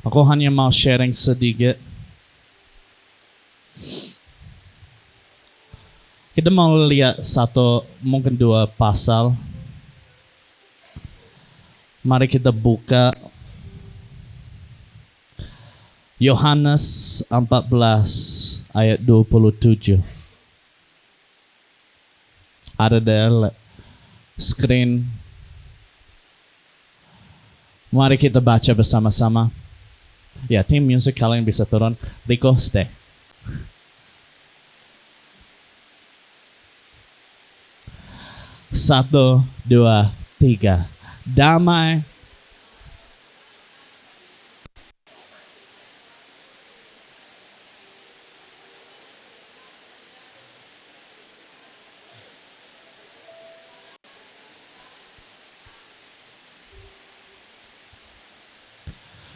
Aku hanya mau sharing sedikit. Kita mau lihat satu, mungkin dua pasal. Mari kita buka Yohanes 14 ayat 27. Ada di screen. Mari kita baca bersama-sama. Ya, tim musik kalian bisa turun. Rico, stay. Satu, dua, tiga. Damai.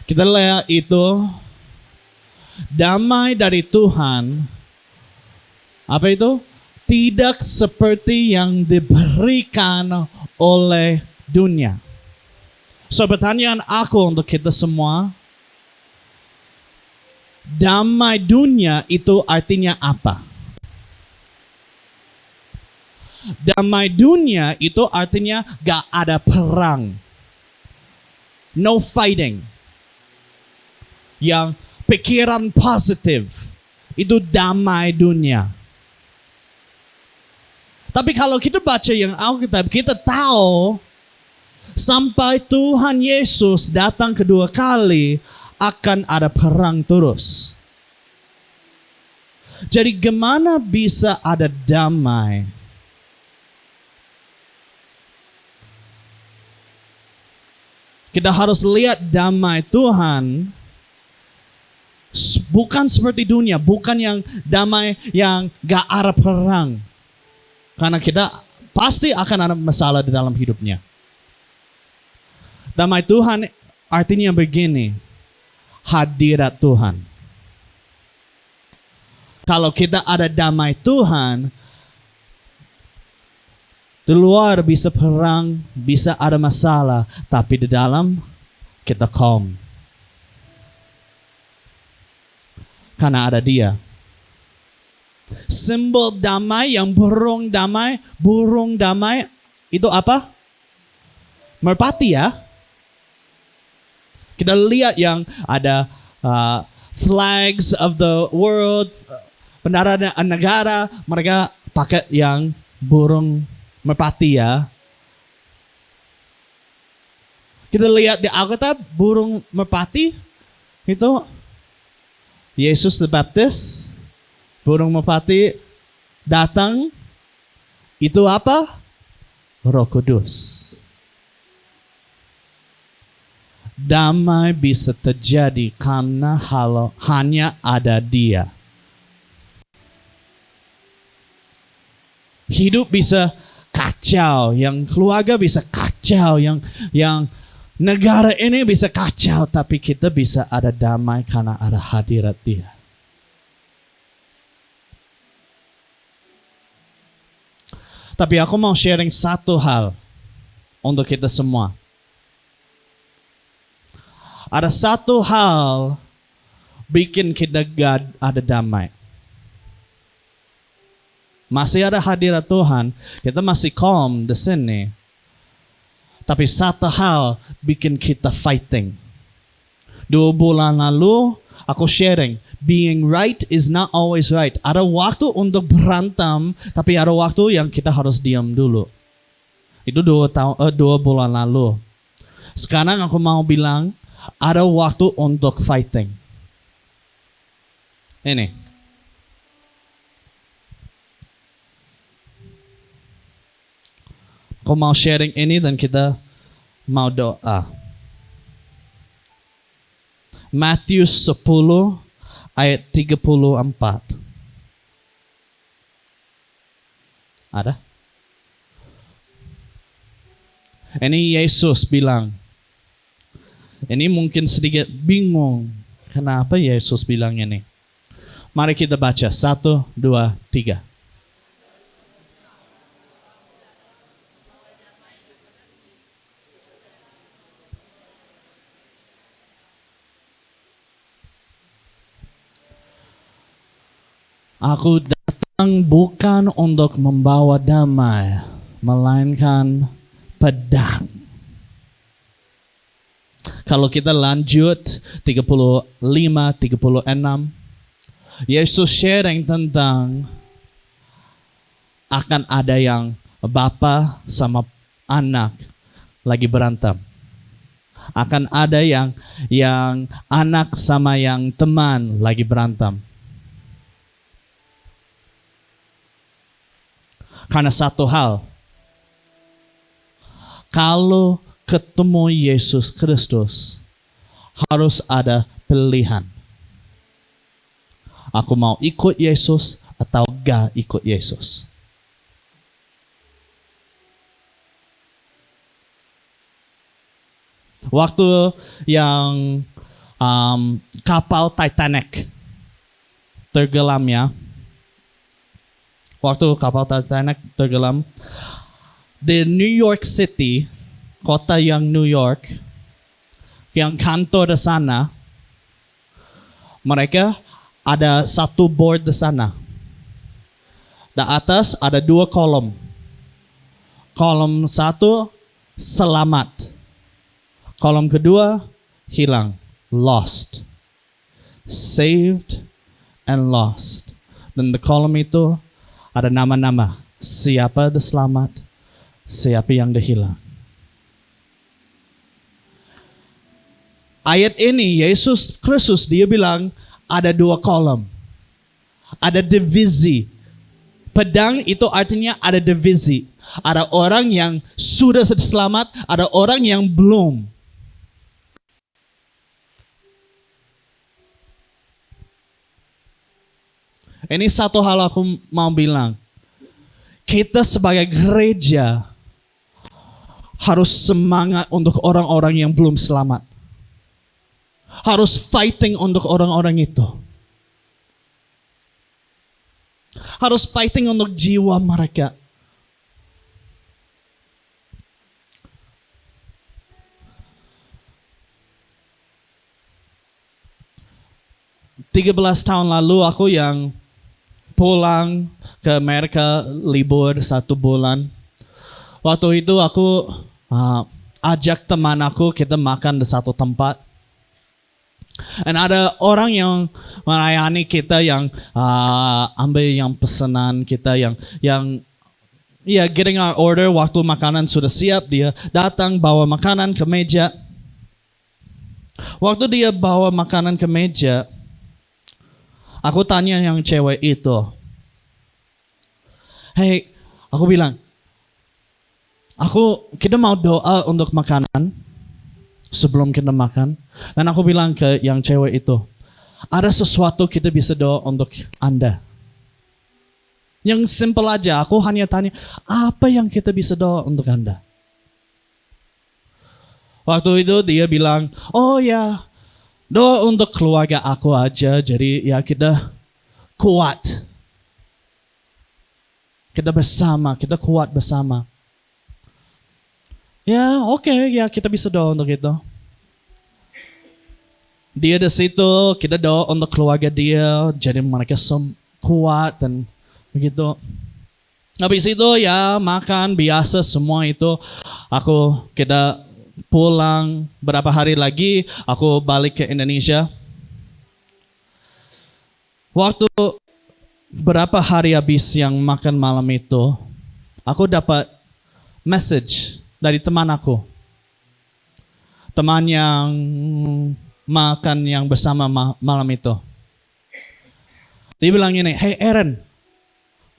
Kita lihat itu. Damai dari Tuhan. Apa itu? Tidak seperti yang diberikan oleh dunia. So, pertanyaan aku untuk kita semua. Damai dunia itu artinya apa? Damai dunia itu artinya gak ada perang. No fighting. Yang pikiran positif. Itu damai dunia. Tapi kalau kita baca yang Alkitab, kita tahu sampai Tuhan Yesus datang kedua kali akan ada perang terus. Jadi gimana bisa ada damai? Kita harus lihat damai Tuhan bukan seperti dunia, bukan yang damai yang gak ada perang. Karena kita pasti akan ada masalah di dalam hidupnya. Damai Tuhan artinya begini, hadirat Tuhan. Kalau kita ada damai Tuhan, di luar bisa perang, bisa ada masalah, tapi di dalam kita calm. Karena ada Dia. Simbol damai, yang burung damai itu apa? Merpati ya. Kita lihat yang ada flags of the world, bendera negara, mereka pakai yang burung merpati ya. Kita lihat di Alkitab burung merpati itu Yesus the Baptist. Burung merpati datang, itu apa? Roh Kudus. Damai bisa terjadi karena hanya ada Dia. Hidup bisa kacau, yang keluarga bisa kacau, yang negara ini bisa kacau, tapi kita bisa ada damai karena ada hadirat Dia. Tapi aku mau sharing satu hal untuk kita semua. Ada satu hal bikin kita gak ada damai. Masih ada hadirat Tuhan, kita masih calm di sini. Tapi satu hal bikin kita fighting. 2 bulan lalu aku sharing, being right is not always right. Ada waktu untuk berantem, tapi ada waktu yang kita harus diam dulu. Itu 2 bulan lalu. Sekarang aku mau bilang, ada waktu untuk fighting. Ini. Aku mau sharing ini dan kita mau doa. Matius 10 ayat 34. Ada? Ini Yesus bilang. Ini mungkin sedikit bingung. Kenapa Yesus bilang ini? Mari kita baca. 1, 2, 3. Aku datang bukan untuk membawa damai, melainkan pedang. Kalau kita lanjut 35-36, Yesus sharing tentang akan ada yang bapa sama anak lagi berantem. Akan ada yang anak sama yang teman lagi berantem. Karena satu hal, kalau ketemu Yesus Kristus, harus ada pilihan. Aku mau ikut Yesus atau gak ikut Yesus. Waktu yang kapal Titanic tenggelam ya. Waktu kapal Titanic tenggelam di New York City, kota yang New York, yang kantor di sana, mereka ada satu board di sana. Di atas ada 2 kolom. Kolom 1 selamat. Kolom kedua hilang, lost. Saved and lost. Dan di kolom itu ada nama-nama. Siapa yang selamat, siapa yang hilang. Ayat ini Yesus Kristus dia bilang ada 2 kolom. Ada divisi. Pedang itu artinya ada divisi. Ada orang yang sudah selamat, ada orang yang belum. Ini satu hal aku mau bilang. Kita sebagai gereja harus semangat untuk orang-orang yang belum selamat. Harus fighting untuk orang-orang itu. Harus fighting untuk jiwa mereka. Tahun lalu aku yang pulang ke Amerika libur 1 bulan. Waktu itu aku ajak teman aku kita makan di satu tempat. Dan ada orang yang melayani kita yang ambil yang pesanan kita yang getting our order waktu makanan sudah siap, dia datang bawa makanan ke meja. Waktu dia bawa makanan ke meja, aku tanya yang cewek itu, hey, aku bilang, kita mau doa untuk makanan sebelum kita makan. Dan aku bilang ke yang cewek itu, ada sesuatu kita bisa doa untuk Anda. Yang simple aja, aku hanya tanya, apa yang kita bisa doa untuk Anda? Waktu itu dia bilang, oh ya, doa untuk keluarga aku aja, jadi ya kita kuat. Kita bersama, kita kuat bersama. Ya oke, ya kita bisa doa untuk itu. Dia di situ, kita doa untuk keluarga dia, jadi mereka kuat dan begitu. Habis itu ya makan biasa semua itu. Kita pulang berapa hari lagi, aku balik ke Indonesia. Waktu berapa hari habis yang makan malam itu, aku dapat message dari teman aku. Teman yang makan yang bersama malam itu. Dia bilang ini, hey Aaron,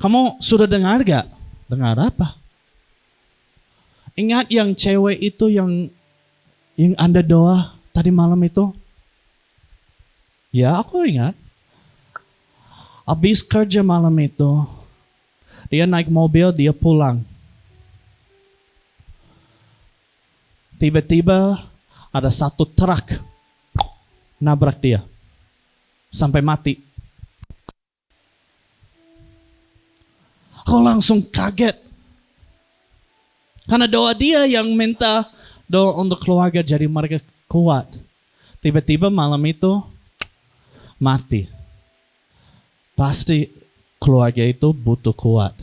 kamu sudah dengar gak? Dengar apa? Ingat yang cewek itu yang Anda doa tadi malam itu? Ya aku ingat. Habis kerja malam itu, dia naik mobil, dia pulang. Tiba-tiba ada satu truk nabrak dia sampai mati. Aku langsung kaget. Karena doa dia yang minta doa untuk keluarga jadi mereka kuat. Tiba-tiba malam itu mati. Pasti keluarga itu butuh kuat.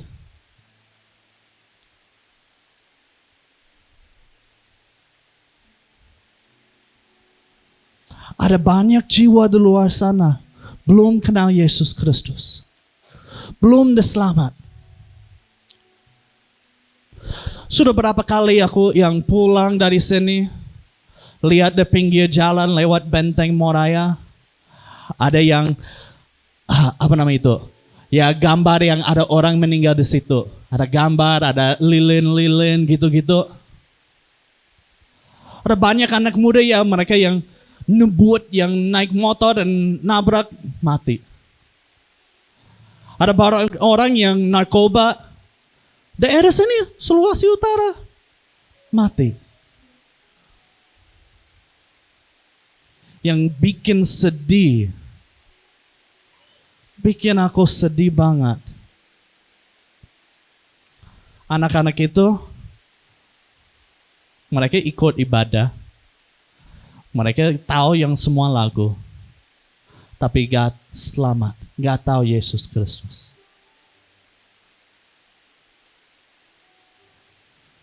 Ada banyak jiwa di luar sana belum kenal Yesus Kristus, belum diselamat. Sudah berapa kali aku yang pulang dari sini, lihat di pinggir jalan lewat Benteng Moraya, ada yang ya gambar yang ada orang meninggal di situ. Ada gambar, ada lilin-lilin gitu-gitu. Ada banyak anak muda ya, mereka yang ngebut, yang naik motor dan nabrak, mati. Ada orang yang narkoba, daerah sini, Sulawesi Utara, mati. Yang bikin sedih, bikin aku sedih banget. Anak-anak itu, mereka ikut ibadah, mereka tahu yang semua lagu, tapi gak selamat, gak tahu Yesus Kristus.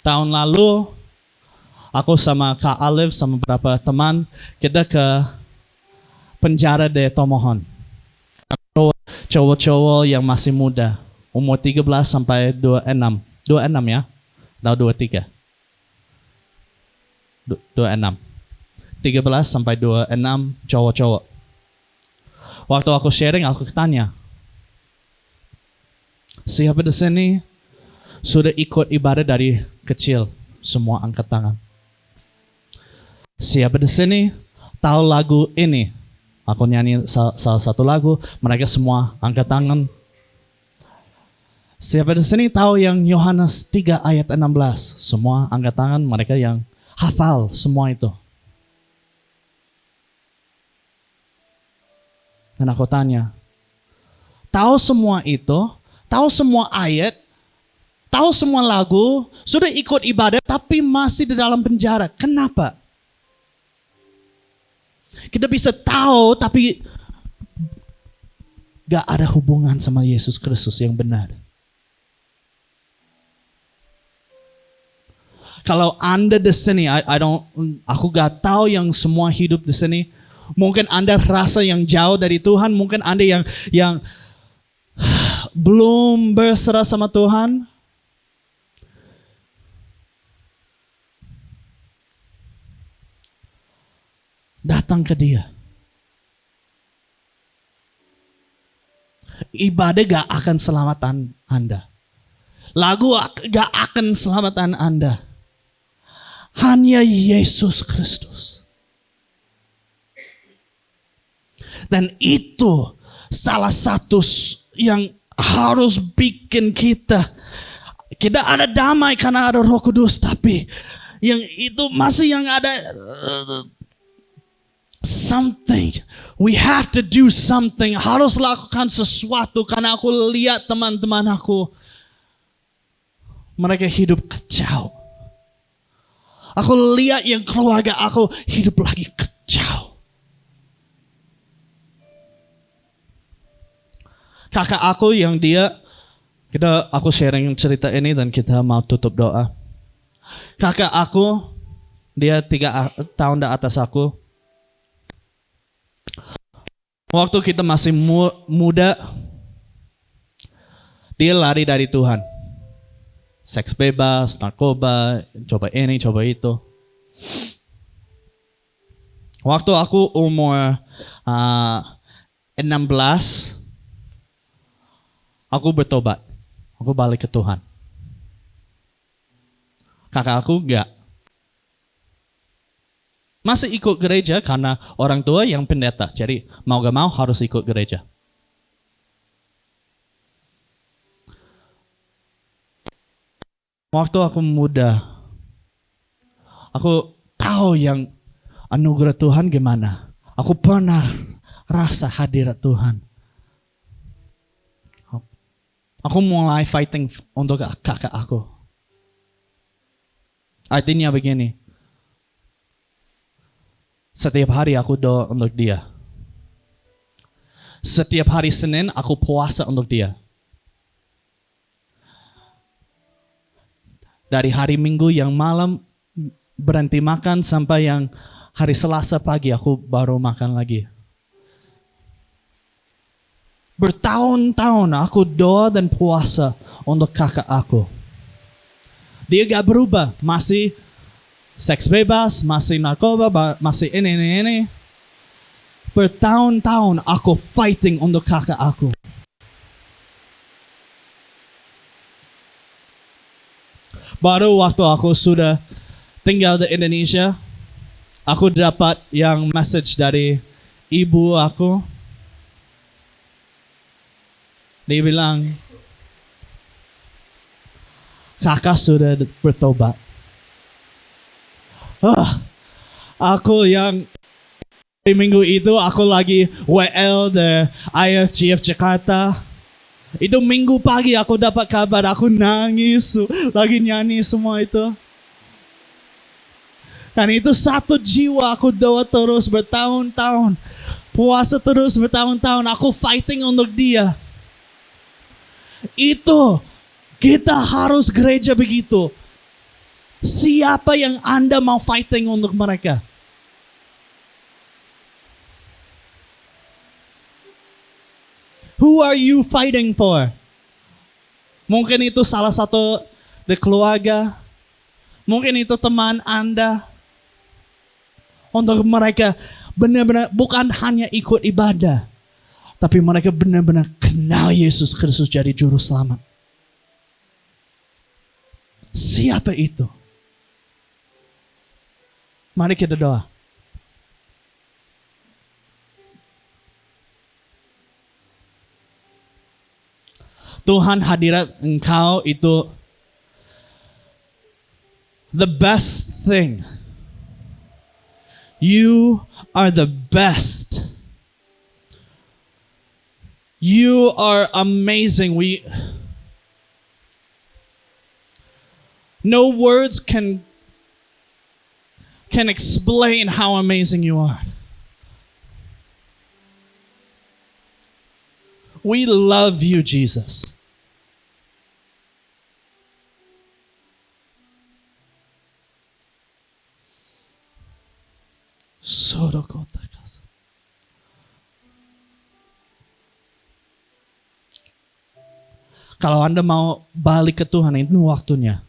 Tahun lalu, aku sama Kak Alif sama beberapa teman, kita ke penjara di Tomohon. Cowok-cowok yang masih muda, umur 13 sampai 26. 26 ya? Atau 23? 26. 13 sampai 26 cowok-cowok. Waktu aku sharing, aku tanya, siapa di sini sudah ikut ibadah dari kecil? Semua angkat tangan. Siapa di sini tahu lagu ini? Aku nyanyi salah satu lagu, mereka semua angkat tangan. Siapa di sini tahu yang Yohanes 3 ayat 16? Semua angkat tangan, mereka yang hafal semua itu. Dan aku tanya, tahu semua itu, tahu semua ayat, tahu semua lagu, sudah ikut ibadah tapi masih di dalam penjara. Kenapa? Kita bisa tahu tapi gak ada hubungan sama Yesus Kristus yang benar. Kalau Anda di sini, aku gak tahu yang semua hidup di sini. Mungkin Anda rasa yang jauh dari Tuhan, mungkin Anda yang belum berserah sama Tuhan. Datang ke Dia. Ibadah gak akan selamatkan Anda. Lagu gak akan selamatkan Anda. Hanya Yesus Kristus. Dan itu salah satu yang harus bikin kita ada damai karena ada Roh Kudus, tapi yang itu masih yang ada something. We have to do something. Harus lakukan sesuatu karena aku lihat teman-teman aku, mereka hidup kacau. Aku lihat yang keluarga aku hidup lagi kacau. Kakak aku yang aku sharing cerita ini dan kita mau tutup doa. Kakak aku, dia 3 tahun di atas aku. Waktu kita masih muda, dia lari dari Tuhan. Seks bebas, narkoba, coba ini, coba itu. Waktu aku umur 16, aku bertobat. Aku balik ke Tuhan. Kakak aku enggak. Masih ikut gereja karena orang tua yang pendeta. Jadi mau gak mau harus ikut gereja. Waktu aku muda, aku tahu yang anugerah Tuhan gimana. Aku pernah rasa hadirat Tuhan. Aku mulai fighting untuk kakak aku. Artinya begini. Setiap hari aku doa untuk dia. Setiap hari Senin aku puasa untuk dia. Dari hari Minggu yang malam berhenti makan sampai yang hari Selasa pagi aku baru makan lagi. Bertahun-tahun aku doa dan puasa untuk kakak aku. Dia gak berubah, masih seks bebas, masih narkoba, masih ini. Bertahun-tahun aku fighting untuk kakak aku. Baru waktu aku sudah tinggal di Indonesia, aku dapat yang message dari ibu aku. Dia bilang, kakak sudah bertobat. Aku yang di minggu itu aku lagi WL di IFGF Jakarta. Itu minggu pagi aku dapat kabar, aku nangis, lagi nyanyi semua itu. Dan itu satu jiwa, aku doa terus bertahun-tahun. Puasa terus bertahun-tahun, aku fighting untuk dia. Itu kita harus gereja begitu. Siapa yang Anda mau fighting untuk mereka? Who are you fighting for? Mungkin itu salah satu di keluarga. Mungkin itu teman Anda. Untuk mereka benar-benar bukan hanya ikut ibadah, tapi mereka benar-benar kenal Yesus Kristus jadi juru selamat. Siapa itu? Mari kita doa. Tuhan, hadirat Engkau itu the best thing. You are the best. You are amazing. No words can explain how amazing you are. We love you, Jesus. Kalau Anda mau balik ke Tuhan, itu waktunya.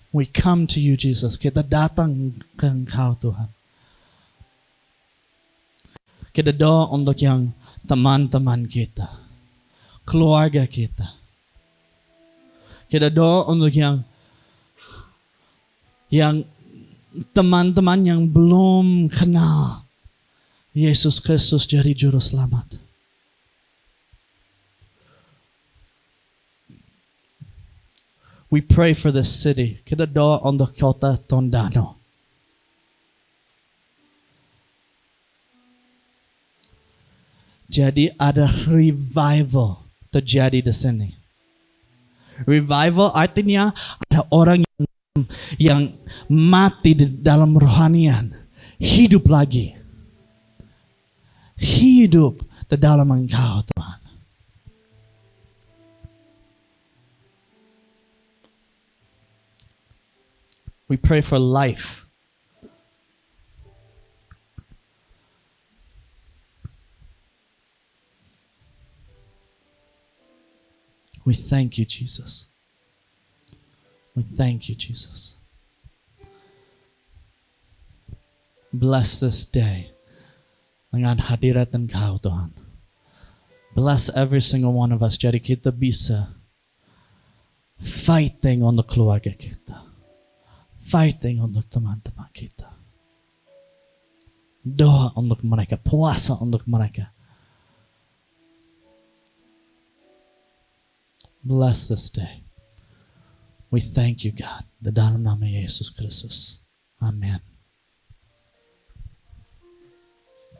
We come to you, Jesus. Kita datang ke Engkau, Tuhan. Kita doa untuk yang teman-teman kita, keluarga kita. Kita doa untuk yang teman-teman yang belum kenal Yesus Kristus jadi juru selamat. We pray for this city. Kita doa untuk kota Tondano. Jadi ada revival terjadi di sini. Revival artinya ada orang yang mati di dalam rohanian, hidup lagi. Hidup di dalam Engkau, Tuhan. We pray for life. We thank you, Jesus. We thank you, Jesus. Bless this day dengan hadirat Engkau, Tuhan. Bless every single one of us. Jadi kita bisa fighting untuk keluarga kita. Fighting untuk teman-teman kita. Doa untuk mereka. Puasa untuk mereka. Bless this day. We thank you, God. Di dalam nama Yesus Kristus. Amen.